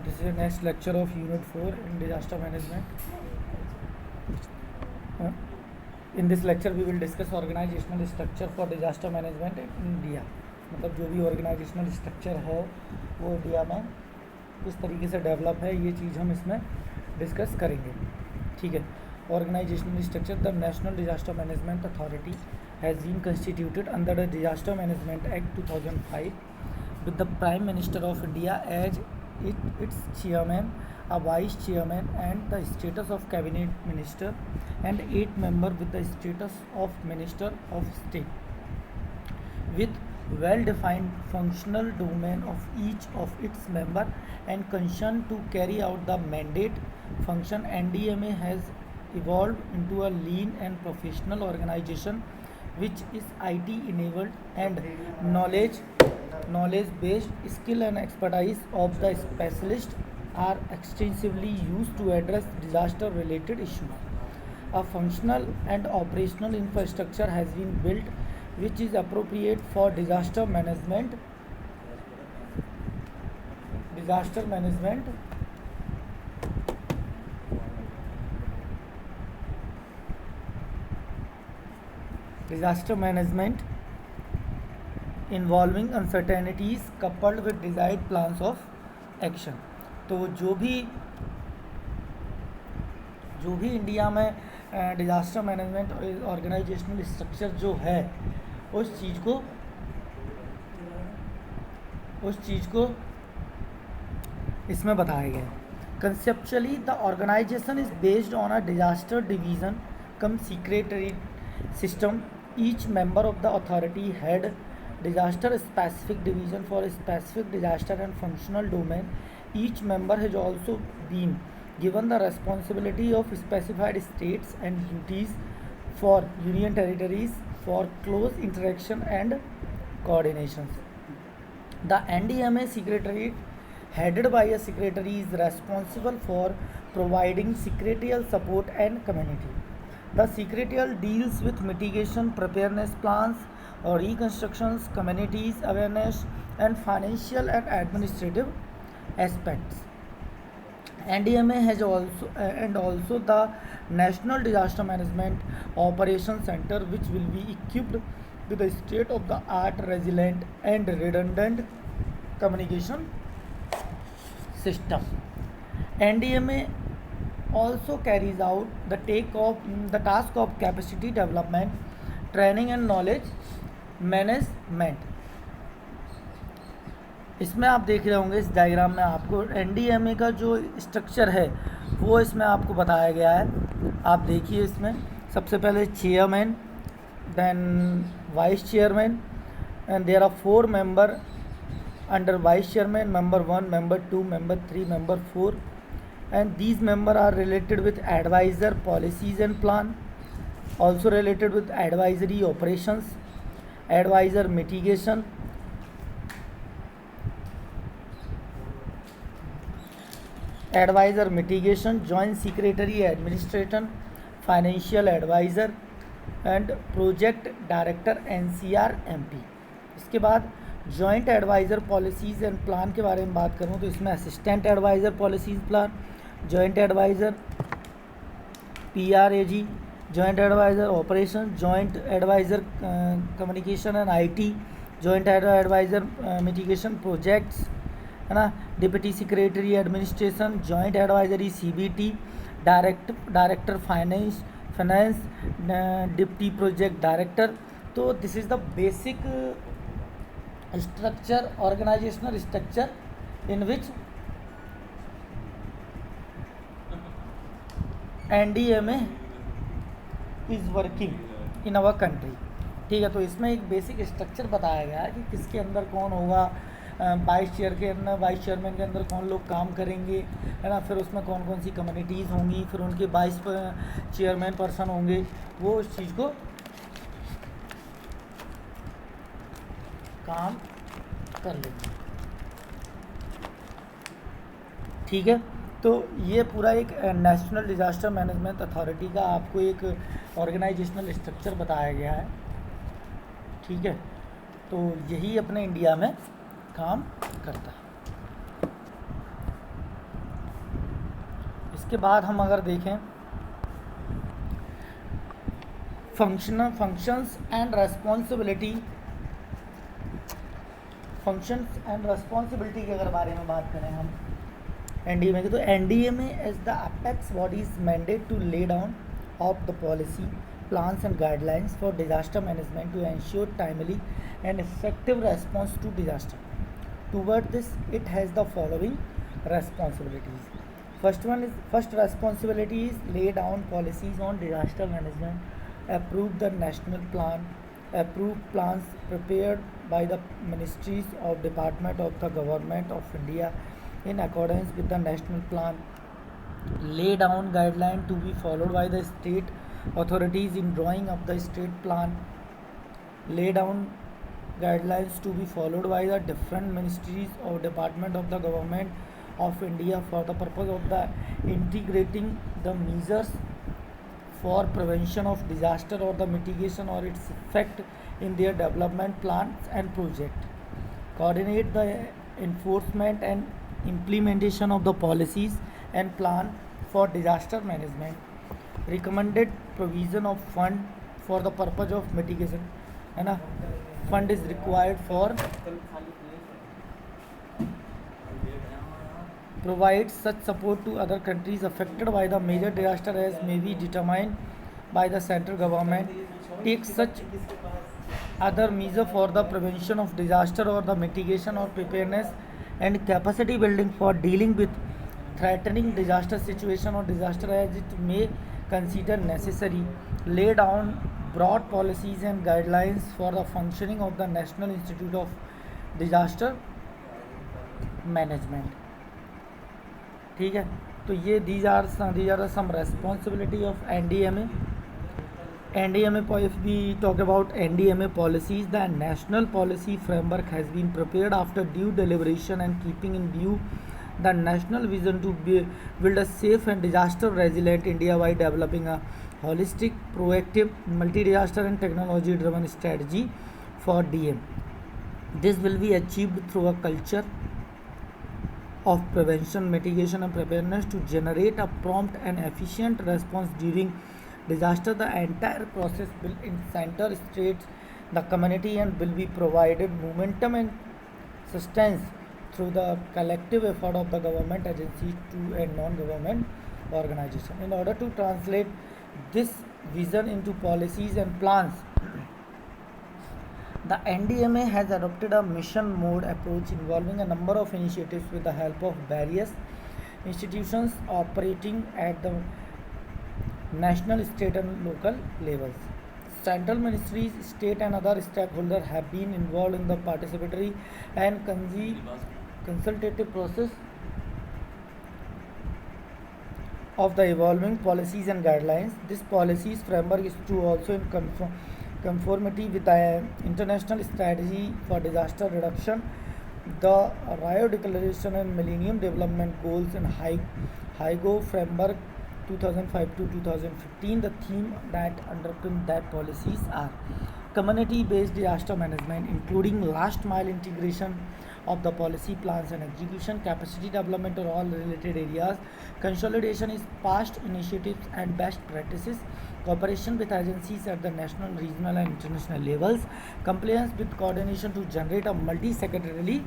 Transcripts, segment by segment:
This is the next lecture of Unit 4 in disaster management. In this lecture we will discuss organizational structure for disaster management in India. मतलब जो भी organisational structure है वो India में किस तरीके से डेवलप है, ये चीज़ हम इसमें डिस्कस करेंगे. ठीक है. Organisational structure. The national disaster management authority has been constituted under the disaster management act 2005 with the Prime Minister of India as its chairman, a vice chairman and the status of cabinet minister, and 8 members with the status of minister of state, with well defined functional domain of each of its member and concern to carry out the mandate function. NDMA has evolved into a lean and professional organization which is IT enabled and knowledge based. Skill and expertise of the specialists are extensively used to address disaster related issues. A functional and operational infrastructure has been built which is appropriate for disaster management involving uncertainties coupled with desired plans of action. तो जो भी India में disaster management organisational structure जो है उस चीज़ को इसमें बताया गया है. Conceptually the organisation is based on a disaster division cum secretary system. Each member of the authority had disaster specific division for a specific disaster and functional domain. Each member has also been given the responsibility of specified states and duties for union territories for close interaction and coordinations. The NDMA secretariat headed by a secretary is responsible for providing secretarial support and community. The secretariat deals with mitigation, preparedness plans, reconstructions, communities awareness, and financial and administrative aspects. NDMA has also the National Disaster Management Operations Center, which will be equipped with a state-of-the-art, resilient, and redundant communication system. NDMA also carries out the task of capacity development, training and knowledge management. इसमें आप देख रहे होंगे इस diagram में आपको NDMA का जो स्ट्रक्चर है वो इसमें आपको बताया गया है. आप देखिए इसमें सबसे पहले chairman, then vice chairman, and there are 4 member under vice chairman, member 1, member 2, member 3, member 4. And these members are related with advisor policies and plan, also related with advisory operations, advisor mitigation, joint secretary administration, financial advisor and project director NCR MP. इसके बाद joint adviser policies and plan के बारे में बात करूँ तो इसमें assistant adviser policies plan, joint adviser PRAG, joint adviser operation, joint adviser communication and IT, joint adviser mitigation projects, है ना, deputy secretary administration, joint advisory CBT, director finance, deputy project director. तो this is the basic structure, organizational structure in which NDMA is working in our country. ठीक है. तो इसमें एक basic structure बताया गया है कि किसके अंदर कौन होगा, वाइस चेयरमैन के अंदर कौन लोग काम करेंगे, है ना, फिर उसमें कौन कौन सी कम्युनिटीज़ होंगी, फिर उनके वाइस चेयरमैन पर्सन होंगे, वो उस चीज़ को काम कर लेंगे. ठीक है. तो ये पूरा एक नेशनल डिजास्टर मैनेजमेंट अथॉरिटी का आपको एक ऑर्गेनाइजेशनल स्ट्रक्चर बताया गया है. ठीक है. तो यही अपने इंडिया में काम करता है. इसके बाद हम अगर देखें फंक्शंस एंड रेस्पॉन्सिबिलिटी के अगर बारे में बात करें हम एनडीएमए की, तो NDMA is the apex body is mandate to lay down of the policy plans and guidelines for disaster management to ensure timely and effective response to disaster. Toward this, it has the following responsibilities. First responsibility is lay down policies on disaster management, approve the national plan, approve plans prepared by the ministries of department of the government of India in accordance with the national plan, lay down guideline to be followed by the state authorities in drawing up the state plan, lay down guidelines to be followed by the different ministries or department of the government of India for the purpose of the integrating the measures for prevention of disaster or the mitigation or its effect in their development plans and project, coordinate the enforcement and implementation of the policies and plan for disaster management, recommended provision of fund for the purpose of mitigation, है ना, fund is required for provide such support to other countries affected by the major disaster as may be determined by the central government, take such other measure for the prevention of disaster or the mitigation or preparedness and capacity building for dealing with threatening disaster situation or disaster as it may consider necessary, lay down broad policies and guidelines for the functioning of the National Institute of Disaster Management. ठीक है, तो ये these are the some responsibility of NDMA. If we talk about NDMA policies, the national policy framework has been prepared after due deliberation and keeping in view the national vision to build a safe and disaster resilient India by developing a holistic, proactive, multi-disaster and technology driven strategy for DM. This will be achieved through a culture of prevention, mitigation and preparedness to generate a prompt and efficient response during disaster. The entire process will center state the community and will be provided momentum and sustenance through the collective effort of the government agencies to and non-government organization. In order to translate this vision into policies and plans, the NDMA has adopted a mission mode approach involving a number of initiatives with the help of various institutions operating at the national, state and local levels. Central ministries, state and other stakeholders have been involved in the participatory and consultative process of the evolving policies and guidelines. This policies framework is to also in conformity with the international strategy for disaster reduction, the Rio Declaration and Millennium Development Goals and HIGO framework 2005 to 2015. The theme that underpin that policies are community-based disaster management, including last mile integration of the policy plans and execution, capacity development of all related areas, consolidation is past initiatives and best practices, cooperation with agencies at the national, regional and international levels, compliance with coordination to generate a multi-secretarially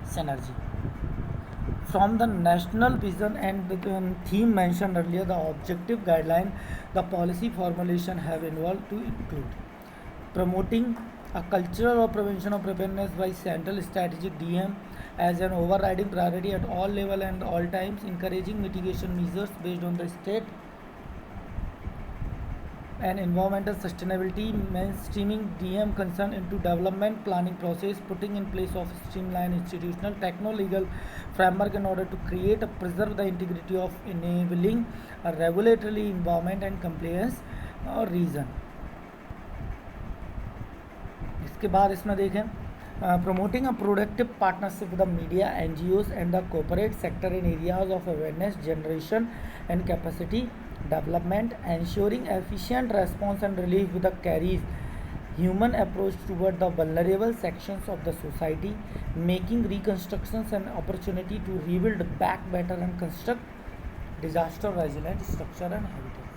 synergy. From the national vision and the theme mentioned earlier, the objective guideline, the policy formulation have involved to include promoting a culture of prevention of preparedness by central strategic DM as an overriding priority at all level and all times, encouraging mitigation measures based on the state and environmental sustainability, mainstreaming DM concern into development planning process, putting in place of streamlined institutional techno-legal framework in order to create a preserve the integrity of enabling a regulatory environment and compliance reason. इसके बाद इसमें देखें promoting a productive partnership with the media, NGOs and the corporate sector in areas of awareness generation and capacity development, ensuring efficient response and relief with a carries human approach toward the vulnerable sections of the society, making reconstructions an opportunity to rebuild back better and construct disaster resilient structure and habitat.